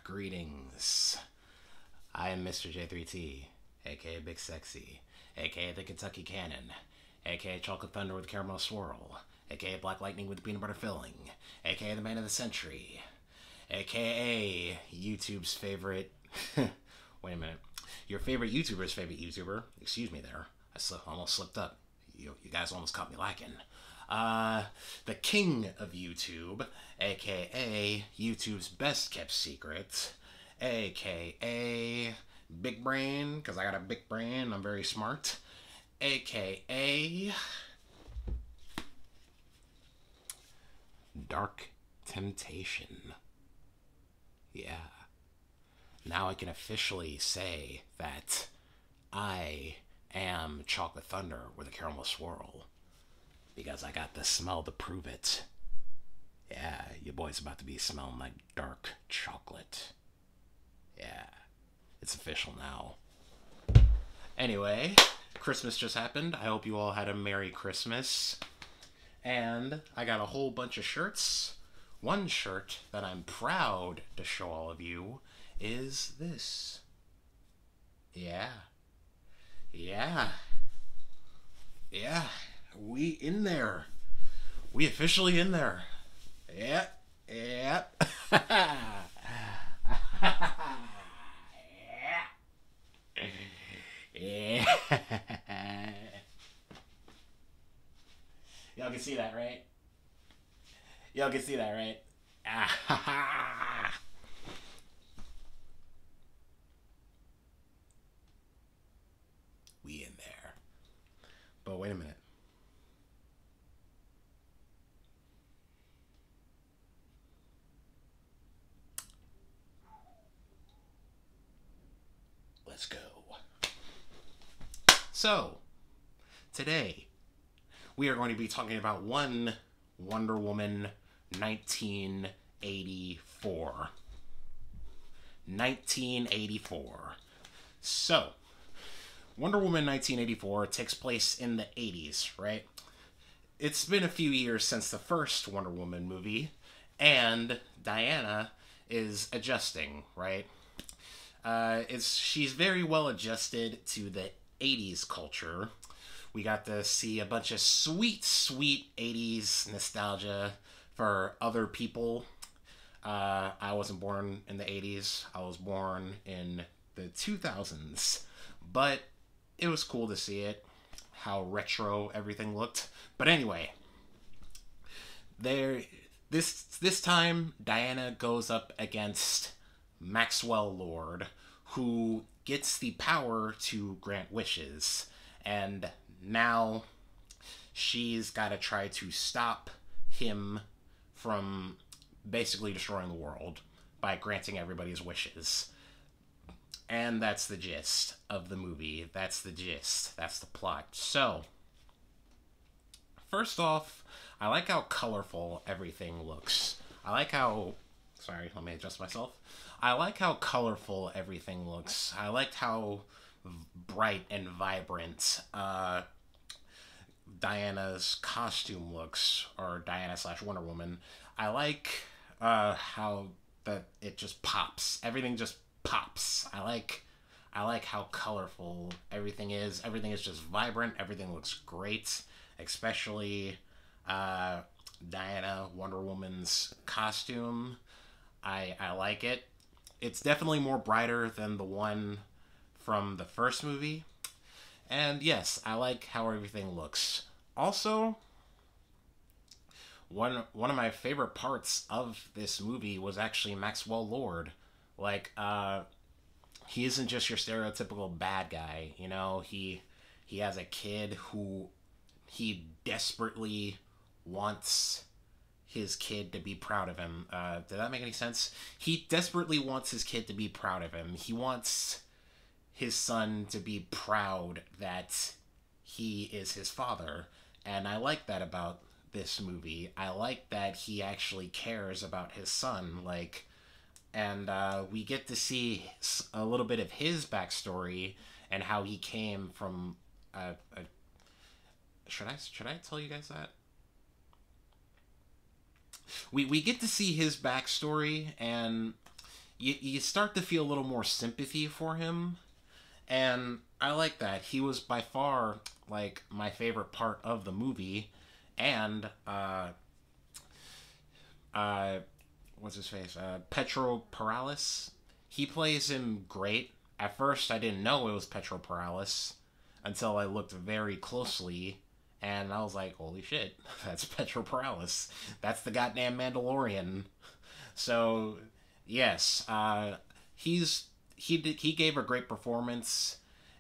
Greetings. I am Mr. J3T, aka Big Sexy, aka the Kentucky Cannon, aka Chocolate Thunder with Caramel Swirl, aka Black Lightning with Peanut Butter Filling, aka the Man of the Century, aka YouTube's favorite. Wait a minute. Your favorite YouTuber's favorite YouTuber. Excuse me there. Almost slipped up. You guys almost caught me lacking. The king of YouTube, aka YouTube's best kept secret, aka Big Brain, because I got a big brain, I'm very smart, aka Dark Temptation. Yeah. Now I can officially say that I am Chocolate Thunder with a Caramel Swirl. Because I got the smell to prove it. Yeah, your boy's about to be smelling like dark chocolate. Yeah, it's official now. Anyway, Christmas just happened. I hope you all had a Merry Christmas. And I got a whole bunch of shirts. One shirt that I'm proud to show all of you is this. Yeah. Yeah. Yeah. We in there. We officially in there. Yep. Yep. Yeah. Y'all can see that, right? Y'all can see that, right? We in there. But wait a minute. Let's go. So, today, we are going to be talking about one Wonder Woman 1984. 1984. So, Wonder Woman 1984 takes place in the 80s, right? It's been a few years since the first Wonder Woman movie, and Diana is adjusting, right? She's very well adjusted to the 80s culture. We got to see a bunch of sweet, sweet 80s nostalgia for other people. I wasn't born in the 80s. I was born in the 2000s. But it was cool to see it, how retro everything looked. But anyway, this time Diana goes up against Maxwell Lord, who gets the power to grant wishes, and now she's got to try to stop him from basically destroying the world by granting everybody's wishes. And that's the gist of the movie. That's the gist. That's the plot. So, first off, I like how colorful everything looks. I like how... Sorry, let me adjust myself. I like how colorful everything looks. I liked how bright and vibrant Diana's costume looks, or Diana / Wonder Woman. I like how that it just pops. Everything just pops. I like how colorful everything is. Everything is just vibrant. Everything looks great, especially Diana, Wonder Woman's costume. I like it. It's definitely more brighter than the one from the first movie. And yes, I like how everything looks. Also, one of my favorite parts of this movie was actually Maxwell Lord. Like, he isn't just your stereotypical bad guy, you know? He has a kid who he desperately wants his kid to be proud of him. Did that make any sense? He desperately wants his kid to be proud of him. He wants his son to be proud that he is his father. And I like that about this movie. I like that he actually cares about his son. Like, and we get to see a little bit of his backstory and how he came from should I tell you guys that? we get to see his backstory, and you start to feel a little more sympathy for him, and I like that. He was by far like my favorite part of the movie, and uh, what's his face? Petro Paralis. He plays him great. At first, I didn't know it was Petro Paralis until I looked very closely, and I was like, "Holy shit, that's Petro Paralis! That's the goddamn Mandalorian." So, yes, he gave a great performance,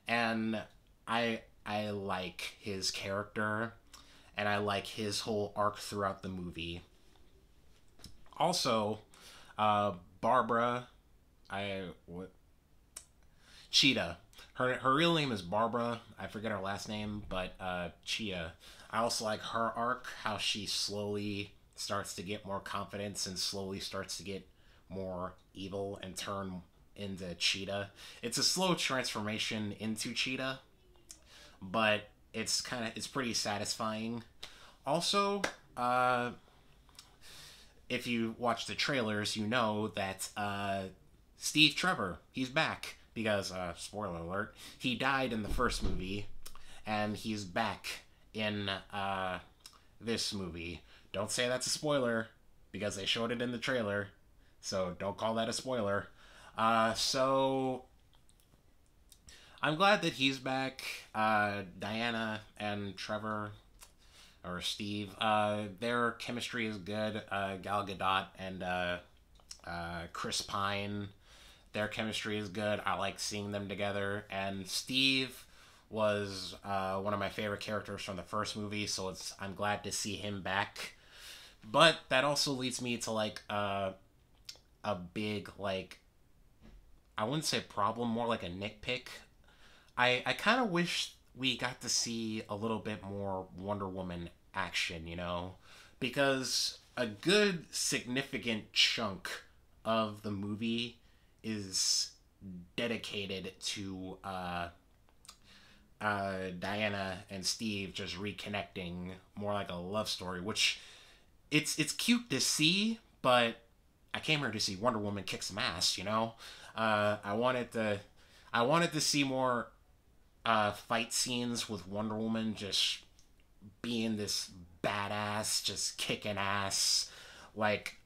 and I like his character, and I like his whole arc throughout the movie. Also, Barbara, I what Cheetah. Her real name is Barbara. I forget her last name, but Cheetah. I also like her arc, how she slowly starts to get more confidence and slowly starts to get more evil and turn into Cheetah. It's a slow transformation into Cheetah, but it's pretty satisfying. Also, if you watch the trailers, you know that Steve Trevor, he's back because spoiler alert, he died in the first movie, and he's back in this movie. Don't say that's a spoiler because they showed it in the trailer, so don't call that a spoiler. So I'm glad that he's back. Diana and Trevor, or Steve, their chemistry is good. Gal Gadot and Chris Pine, their chemistry is good. I like seeing them together. And Steve was one of my favorite characters from the first movie, so I'm glad to see him back. But that also leads me to like a big, like, I wouldn't say problem, more like a nitpick. I kind of wish we got to see a little bit more Wonder Woman action, you know? Because a good significant chunk of the movie is dedicated to Diana and Steve just reconnecting, more like a love story, which it's cute to see, but I came here to see Wonder Woman kick some ass, you know? I wanted to see more fight scenes with Wonder Woman just being this badass, just kicking ass, like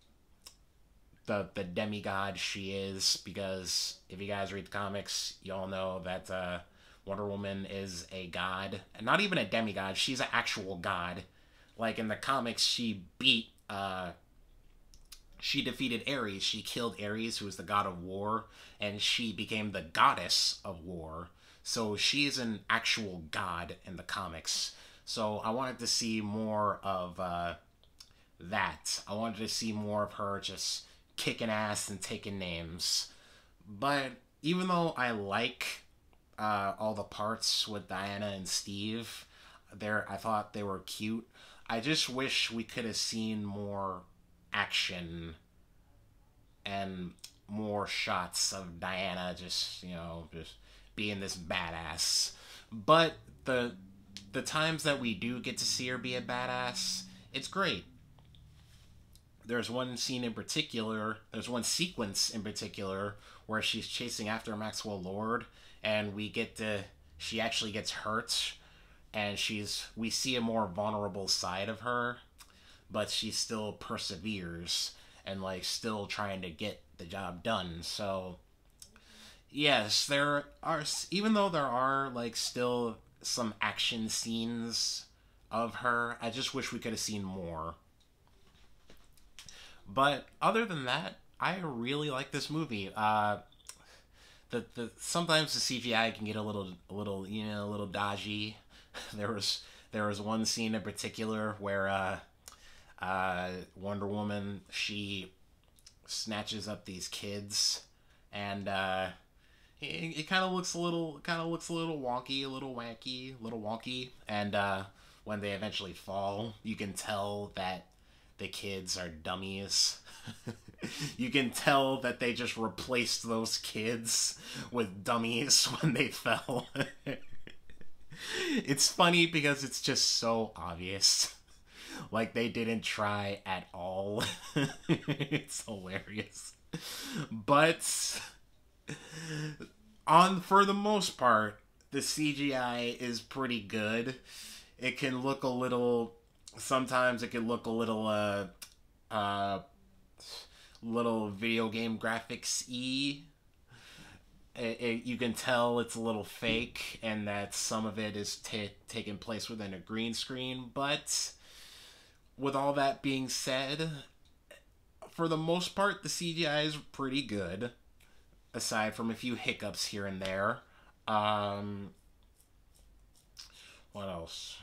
the demigod she is. Because if you guys read the comics, y'all know that Wonder Woman is a god, and not even a demigod. She's an actual god. Like in the comics, she defeated Ares. She killed Ares, who was the god of war, and she became the goddess of war. So she's an actual god in the comics. So I wanted to see more of that. I wanted to see more of her just kicking ass and taking names. But even though I like all the parts with Diana and Steve, I thought they were cute. I just wish we could have seen more action and more shots of Diana just, just being this badass. But the times that we do get to see her be a badass, it's great. There's one sequence in particular where she's chasing after Maxwell Lord, and she actually gets hurt, and we see a more vulnerable side of her, but she still perseveres and like still trying to get the job done. So yes, even though there are like still some action scenes of her, I just wish we could have seen more. But other than that, I really like this movie. Sometimes the CGI can get a little dodgy. There was one scene in particular where Wonder Woman, she snatches up these kids, and it kind of looks a little wonky, a little wonky, and when they eventually fall, you can tell that the kids are dummies. You can tell that they just replaced those kids with dummies when they fell. It's funny because it's just so obvious. Like, they didn't try at all it's hilarious. But on for the most part, the CGI is pretty good. It can look a little. Sometimes it can look a little little video game graphics-y. You can tell it's a little fake and that some of it is taking place within a green screen. But with all that being said, for the most part, the CGI is pretty good, aside from a few hiccups here and there. What else?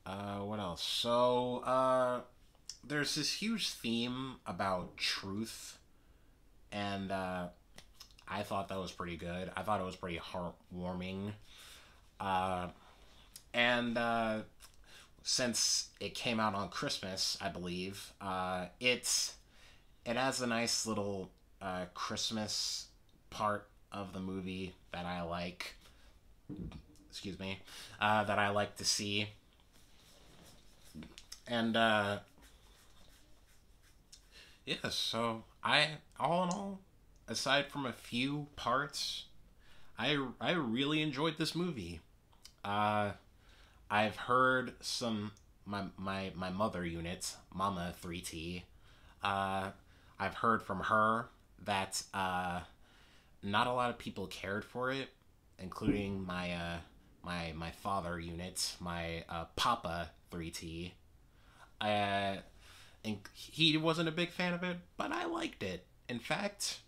What else? So, there's this huge theme about truth, and I thought that was pretty good. I thought it was pretty heartwarming. And since it came out on Christmas, I believe, it has a nice little Christmas part of the movie that I like. Excuse me. That I like to see. And yeah, so all in all, aside from a few parts, I really enjoyed this movie. I've heard my mother unit, Mama 3T. I've heard from her that not a lot of people cared for it, including my father unit, my Papa 3T. And he wasn't a big fan of it, but I liked it. In fact,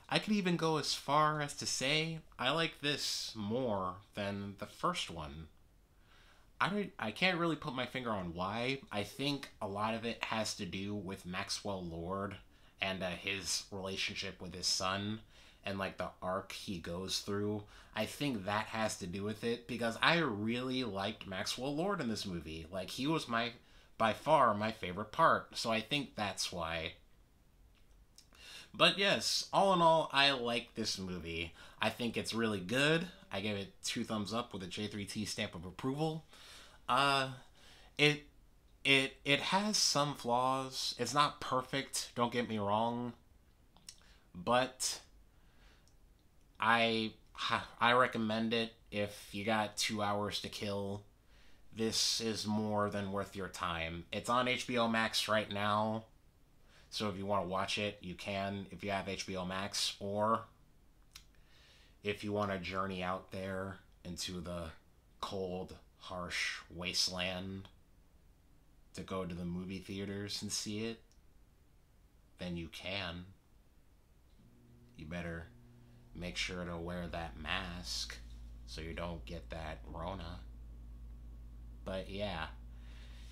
I could even go as far as to say I like this more than the first one. I can't really put my finger on why. I think a lot of it has to do with Maxwell Lord and his relationship with his son and like the arc he goes through. I think that has to do with it because I really liked Maxwell Lord in this movie. Like, he was by far my favorite part, so I think that's why. But yes, all in all, I like this movie. I think it's really good. I give it 2 thumbs up with a J3T stamp of approval. It has some flaws. It's not perfect, don't get me wrong, but I recommend it if you got 2 hours to kill. This is more than worth your time. It's on HBO Max right now, so if you want to watch it, you can if you have HBO Max, or if you want to journey out there into the cold, harsh wasteland to go to the movie theaters and see it, then you can. You better make sure to wear that mask so you don't get that Rona. But yeah,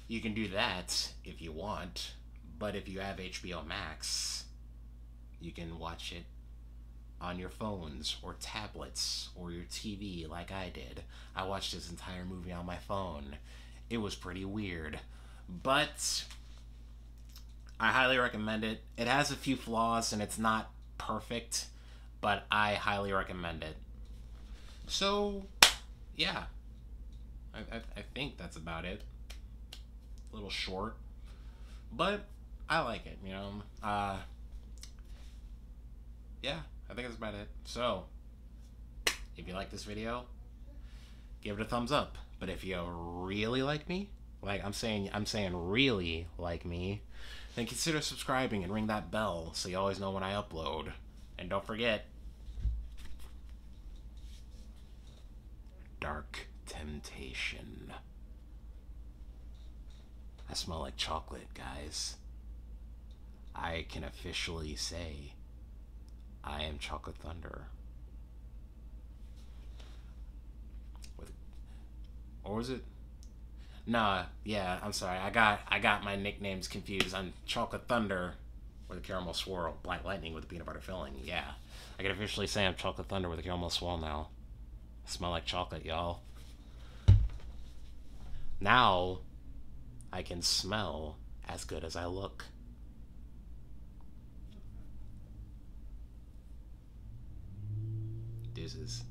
you can do that if you want. But if you have HBO Max, you can watch it on your phones or tablets or your TV like I did. I watched this entire movie on my phone. It was pretty weird. But I highly recommend it. It has a few flaws and it's not perfect, but I highly recommend it. So, yeah. I think that's about it. A little short, but I like it, you know. Yeah, I think that's about it. So, if you like this video, give it a thumbs up. But if you really like me, like I'm saying really like me, then consider subscribing and ring that bell so you always know when I upload. And don't forget, Dark Temptation. I smell like chocolate, guys. I can officially say I am Chocolate Thunder. Or was it? Nah, yeah, I'm sorry. I got my nicknames confused. I'm Chocolate Thunder with a caramel swirl. Black Lightning with a peanut butter filling. Yeah. I can officially say I'm Chocolate Thunder with a caramel swirl now. I smell like chocolate, y'all. Now, I can smell as good as I look. Deuces.